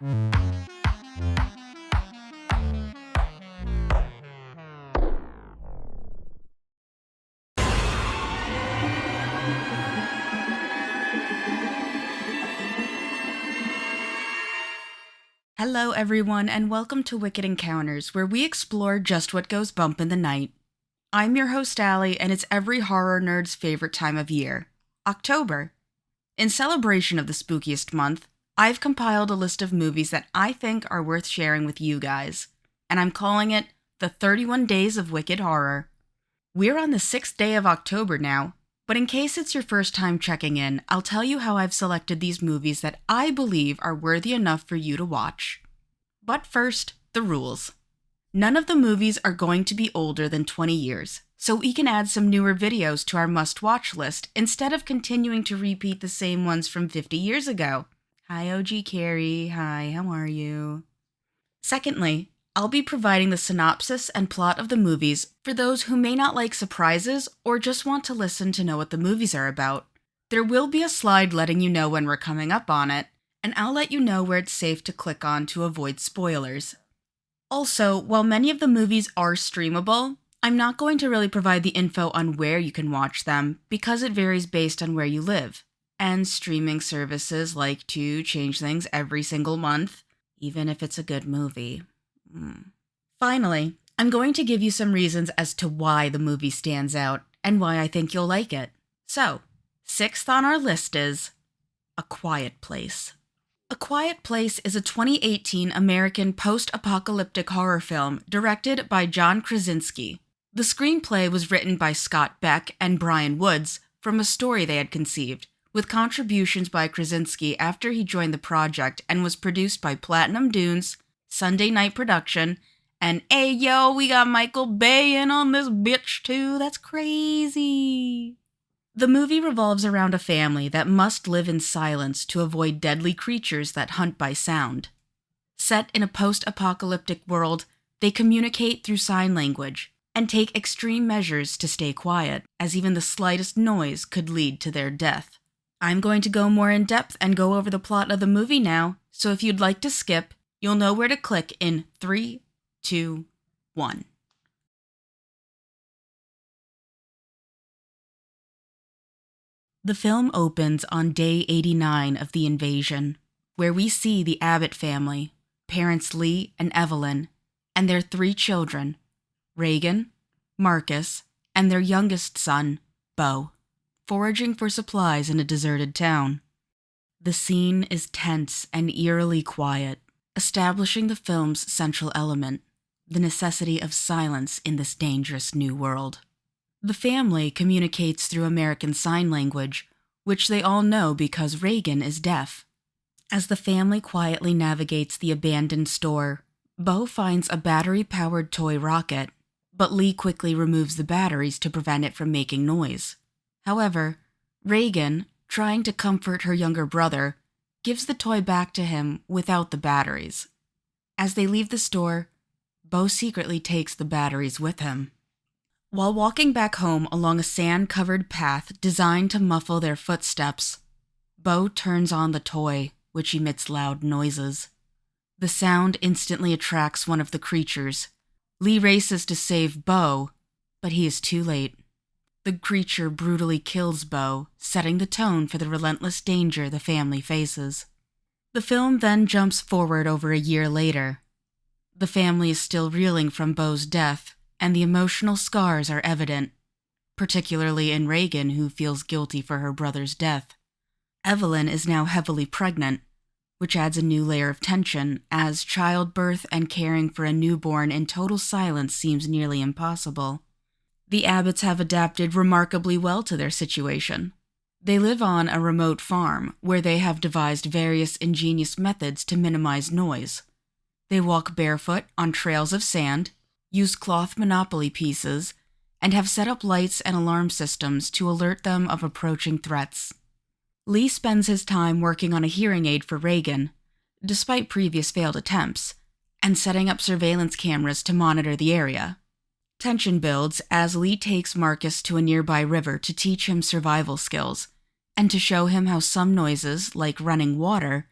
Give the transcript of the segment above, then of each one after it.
Hello, everyone, and welcome to Wicked Encounters, where we explore just what goes bump in the night. I'm your host, Allie, and it's every horror nerd's favorite time of year, October. In celebration of the spookiest month, I've compiled a list of movies that I think are worth sharing with you guys, and I'm calling it the 31 Days of Wicked Horror. We're on the 6th day of October now, but in case it's your first time checking in, I'll tell you how I've selected these movies that I believe are worthy enough for you to watch. But first, the rules. None of the movies are going to be older than 20 years, so we can add some newer videos to our must-watch list instead of continuing to repeat the same ones from 50 years ago. Hi, OG Carrie. Hi, how are you? Secondly, I'll be providing the synopsis and plot of the movies for those who may not like surprises or just want to listen to know what the movies are about. There will be a slide letting you know when we're coming up on it, and I'll let you know where it's safe to click on to avoid spoilers. Also, while many of the movies are streamable, I'm not going to really provide the info on where you can watch them because it varies based on where you live, and streaming services like to change things every single month, even if it's a good movie. Finally, I'm going to give you some reasons as to why the movie stands out and why I think you'll like it. So, 6th on our list is A Quiet Place. A Quiet Place is a 2018 American post-apocalyptic horror film directed by John Krasinski. The screenplay was written by Scott Beck and Brian Woods from a story they had conceived, with contributions by Krasinski after he joined the project, and was produced by Platinum Dunes, Sunday Night Production, and hey yo, we got Michael Bay in on this bitch too, that's crazy. The movie revolves around a family that must live in silence to avoid deadly creatures that hunt by sound. Set in a post-apocalyptic world, they communicate through sign language and take extreme measures to stay quiet, as even the slightest noise could lead to their death. I'm going to go more in depth and go over the plot of the movie now, so if you'd like to skip, you'll know where to click in 3, 2, 1. The film opens on day 89 of the invasion, where we see the Abbott family, parents Lee and Evelyn, and their 3 children, Reagan, Marcus, and their youngest son, Beau, foraging for supplies in a deserted town. The scene is tense and eerily quiet, establishing the film's central element, the necessity of silence in this dangerous new world. The family communicates through American Sign Language, which they all know because Reagan is deaf. As the family quietly navigates the abandoned store, Beau finds a battery-powered toy rocket, but Lee quickly removes the batteries to prevent it from making noise. However, Reagan, trying to comfort her younger brother, gives the toy back to him without the batteries. As they leave the store, Beau secretly takes the batteries with him. While walking back home along a sand-covered path designed to muffle their footsteps, Beau turns on the toy, which emits loud noises. The sound instantly attracts one of the creatures. Lee races to save Beau, but he is too late. The creature brutally kills Beau, setting the tone for the relentless danger the family faces. The film then jumps forward over a year later. The family is still reeling from Beau's death, and the emotional scars are evident, particularly in Reagan, who feels guilty for her brother's death. Evelyn is now heavily pregnant, which adds a new layer of tension, as childbirth and caring for a newborn in total silence seems nearly impossible. The Abbotts have adapted remarkably well to their situation. They live on a remote farm where they have devised various ingenious methods to minimize noise. They walk barefoot on trails of sand, use cloth Monopoly pieces, and have set up lights and alarm systems to alert them of approaching threats. Lee spends his time working on a hearing aid for Reagan, despite previous failed attempts, and setting up surveillance cameras to monitor the area. Tension builds as Lee takes Marcus to a nearby river to teach him survival skills, and to show him how some noises, like running water,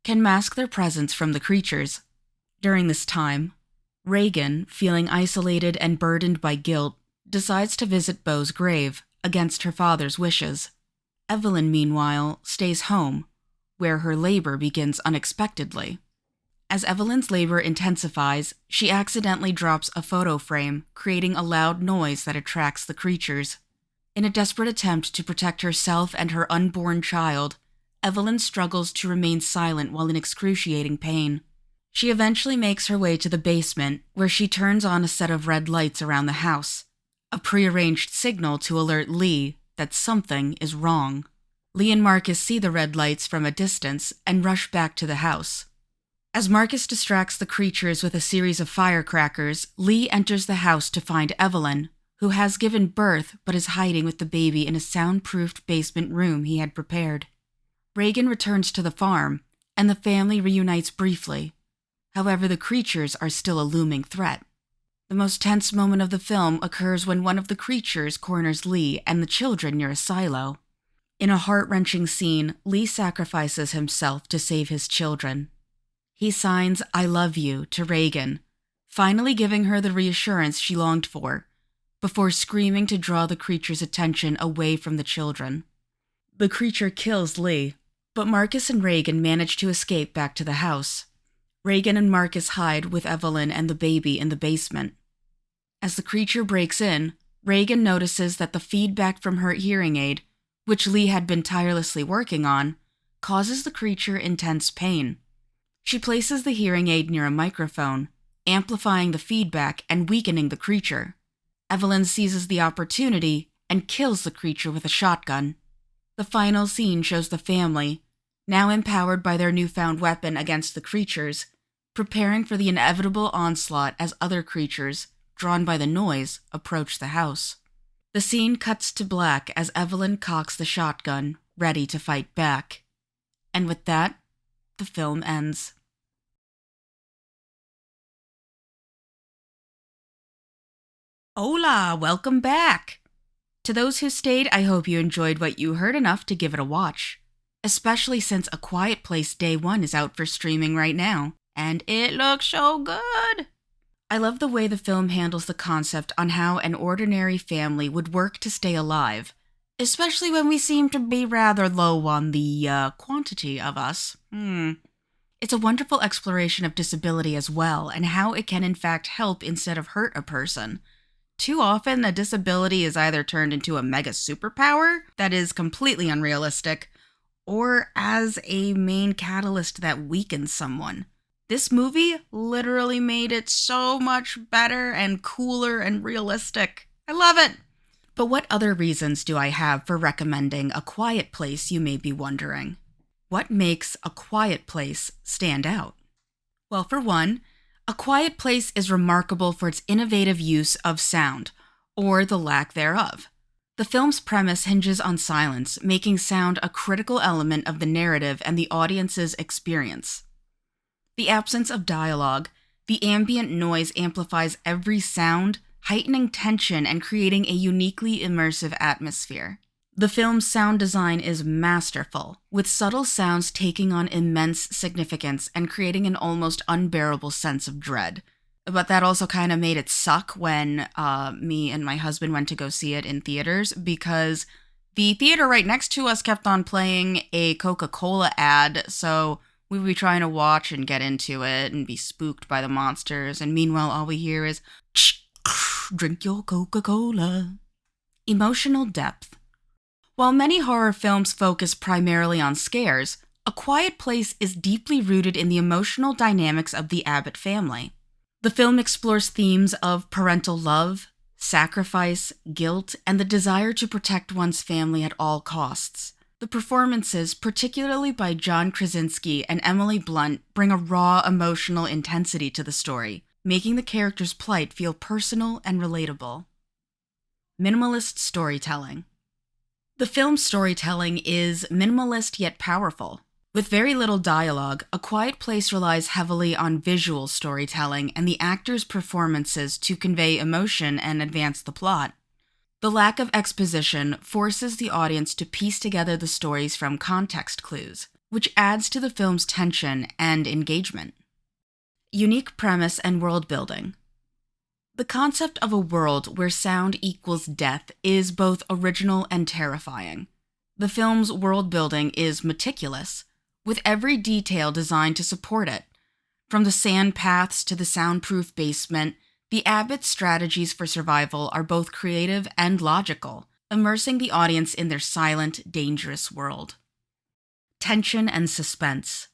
can mask their presence from the creatures. During this time, Reagan, feeling isolated and burdened by guilt, decides to visit Beau's grave against her father's wishes. Evelyn, meanwhile, stays home, where her labor begins unexpectedly. As Evelyn's labor intensifies, she accidentally drops a photo frame, creating a loud noise that attracts the creatures. In a desperate attempt to protect herself and her unborn child, Evelyn struggles to remain silent while in excruciating pain. She eventually makes her way to the basement, where she turns on a set of red lights around the house, a prearranged signal to alert Lee that something is wrong. Lee and Marcus see the red lights from a distance and rush back to the house. As Marcus distracts the creatures with a series of firecrackers, Lee enters the house to find Evelyn, who has given birth but is hiding with the baby in a soundproofed basement room he had prepared. Reagan returns to the farm, and the family reunites briefly. However, the creatures are still a looming threat. The most tense moment of the film occurs when one of the creatures corners Lee and the children near a silo. In a heart-wrenching scene, Lee sacrifices himself to save his children. He signs "I love you" to Reagan, finally giving her the reassurance she longed for, before screaming to draw the creature's attention away from the children. The creature kills Lee, but Marcus and Reagan manage to escape back to the house. Reagan and Marcus hide with Evelyn and the baby in the basement. As the creature breaks in, Reagan notices that the feedback from her hearing aid, which Lee had been tirelessly working on, causes the creature intense pain. She places the hearing aid near a microphone, amplifying the feedback and weakening the creature. Evelyn seizes the opportunity and kills the creature with a shotgun. The final scene shows the family, now empowered by their newfound weapon against the creatures, preparing for the inevitable onslaught as other creatures, drawn by the noise, approach the house. The scene cuts to black as Evelyn cocks the shotgun, ready to fight back. And with that, the film ends. Hola, welcome back! To those who stayed, I hope you enjoyed what you heard enough to give it a watch. Especially since A Quiet Place Day 1 is out for streaming right now, and it looks so good! I love the way the film handles the concept on how an ordinary family would work to stay alive, especially when we seem to be rather low on the quantity of us. It's a wonderful exploration of disability as well, and how it can in fact help instead of hurt a person. Too often, a disability is either turned into a mega superpower that is completely unrealistic, or as a main catalyst that weakens someone. This movie literally made it so much better and cooler and realistic. I love it! But what other reasons do I have for recommending A Quiet Place, you may be wondering? What makes A Quiet Place stand out? Well, for one, A Quiet Place is remarkable for its innovative use of sound, or the lack thereof. The film's premise hinges on silence, making sound a critical element of the narrative and the audience's experience. The absence of dialogue, the ambient noise amplifies every sound, heightening tension and creating a uniquely immersive atmosphere. The film's sound design is masterful, with subtle sounds taking on immense significance and creating an almost unbearable sense of dread. But that also kind of made it suck when me and my husband went to go see it in theaters, because the theater right next to us kept on playing a Coca-Cola ad, so we would be trying to watch and get into it and be spooked by the monsters, and meanwhile all we hear is, "Drink your Coca-Cola." Emotional depth. While many horror films focus primarily on scares, A Quiet Place is deeply rooted in the emotional dynamics of the Abbott family. The film explores themes of parental love, sacrifice, guilt, and the desire to protect one's family at all costs. The performances, particularly by John Krasinski and Emily Blunt, bring a raw emotional intensity to the story, making the characters' plight feel personal and relatable. Minimalist storytelling. The film's storytelling is minimalist yet powerful. With very little dialogue, A Quiet Place relies heavily on visual storytelling and the actors' performances to convey emotion and advance the plot. The lack of exposition forces the audience to piece together the stories from context clues. which adds to the film's tension and engagement. Unique premise and world building. The concept of a world where sound equals death is both original and terrifying. The film's world building is meticulous, with every detail designed to support it. From the sand paths to the soundproof basement, the Abbott's strategies for survival are both creative and logical, immersing the audience in their silent, dangerous world. Tension and suspense.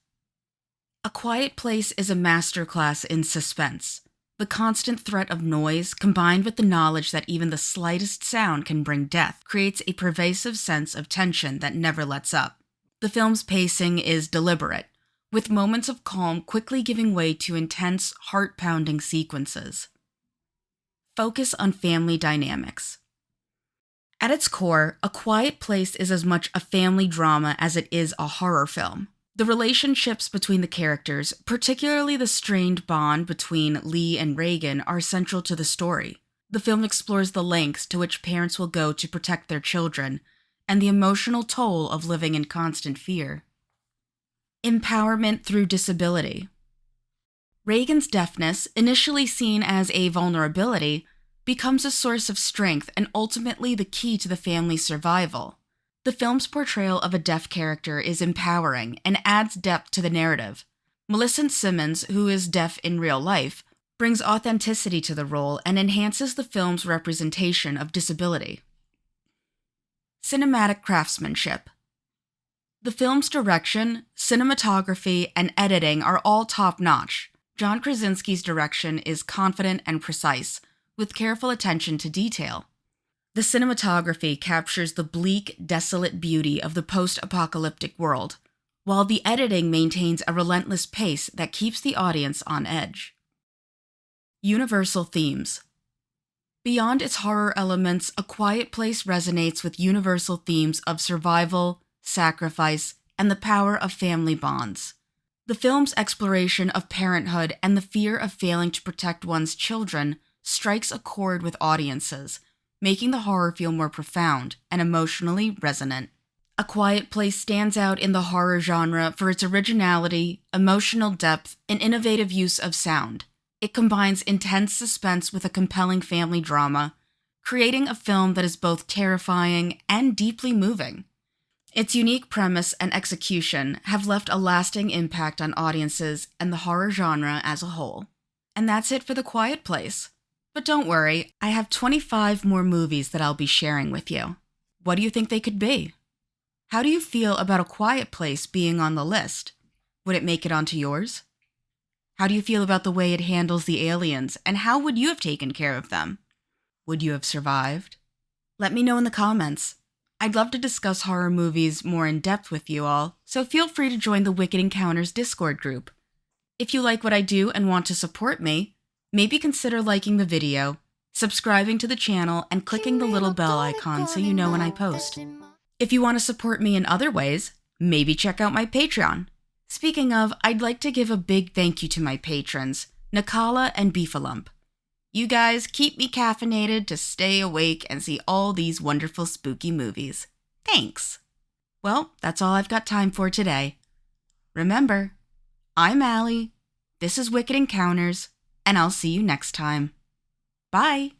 A Quiet Place is a masterclass in suspense. The constant threat of noise, combined with the knowledge that even the slightest sound can bring death, creates a pervasive sense of tension that never lets up. The film's pacing is deliberate, with moments of calm quickly giving way to intense, heart-pounding sequences. Focus on family dynamics. At its core, A Quiet Place is as much a family drama as it is a horror film. The relationships between the characters, particularly the strained bond between Lee and Reagan, are central to the story. The film explores the lengths to which parents will go to protect their children, and the emotional toll of living in constant fear. Empowerment through disability. Reagan's deafness, initially seen as a vulnerability, becomes a source of strength and ultimately the key to the family's survival. The film's portrayal of a deaf character is empowering and adds depth to the narrative. Millicent Simmons, who is deaf in real life, brings authenticity to the role and enhances the film's representation of disability. Cinematic craftsmanship. The film's direction, cinematography, and editing are all top-notch. John Krasinski's direction is confident and precise, with careful attention to detail. The cinematography captures the bleak, desolate beauty of the post-apocalyptic world, while the editing maintains a relentless pace that keeps the audience on edge. Universal themes. Beyond its horror elements, A Quiet Place resonates with universal themes of survival, sacrifice, and the power of family bonds. The film's exploration of parenthood and the fear of failing to protect one's children strikes a chord with audiences, making the horror feel more profound and emotionally resonant. A Quiet Place stands out in the horror genre for its originality, emotional depth, and innovative use of sound. It combines intense suspense with a compelling family drama, creating a film that is both terrifying and deeply moving. Its unique premise and execution have left a lasting impact on audiences and the horror genre as a whole. And that's it for The Quiet Place. But don't worry, I have 25 more movies that I'll be sharing with you. What do you think they could be? How do you feel about A Quiet Place being on the list? Would it make it onto yours? How do you feel about the way it handles the aliens, and how would you have taken care of them? Would you have survived? Let me know in the comments. I'd love to discuss horror movies more in depth with you all, so feel free to join the Wicked Encounters Discord group. If you like what I do and want to support me, maybe consider liking the video, subscribing to the channel, and clicking the little bell icon so you know when I post. If you want to support me in other ways, maybe check out my Patreon. Speaking of, I'd like to give a big thank you to my patrons, Nakala and Beefalump. You guys keep me caffeinated to stay awake and see all these wonderful spooky movies. Thanks! Well, that's all I've got time for today. Remember, I'm Allie, this is Wicked Encounters, and I'll see you next time. Bye!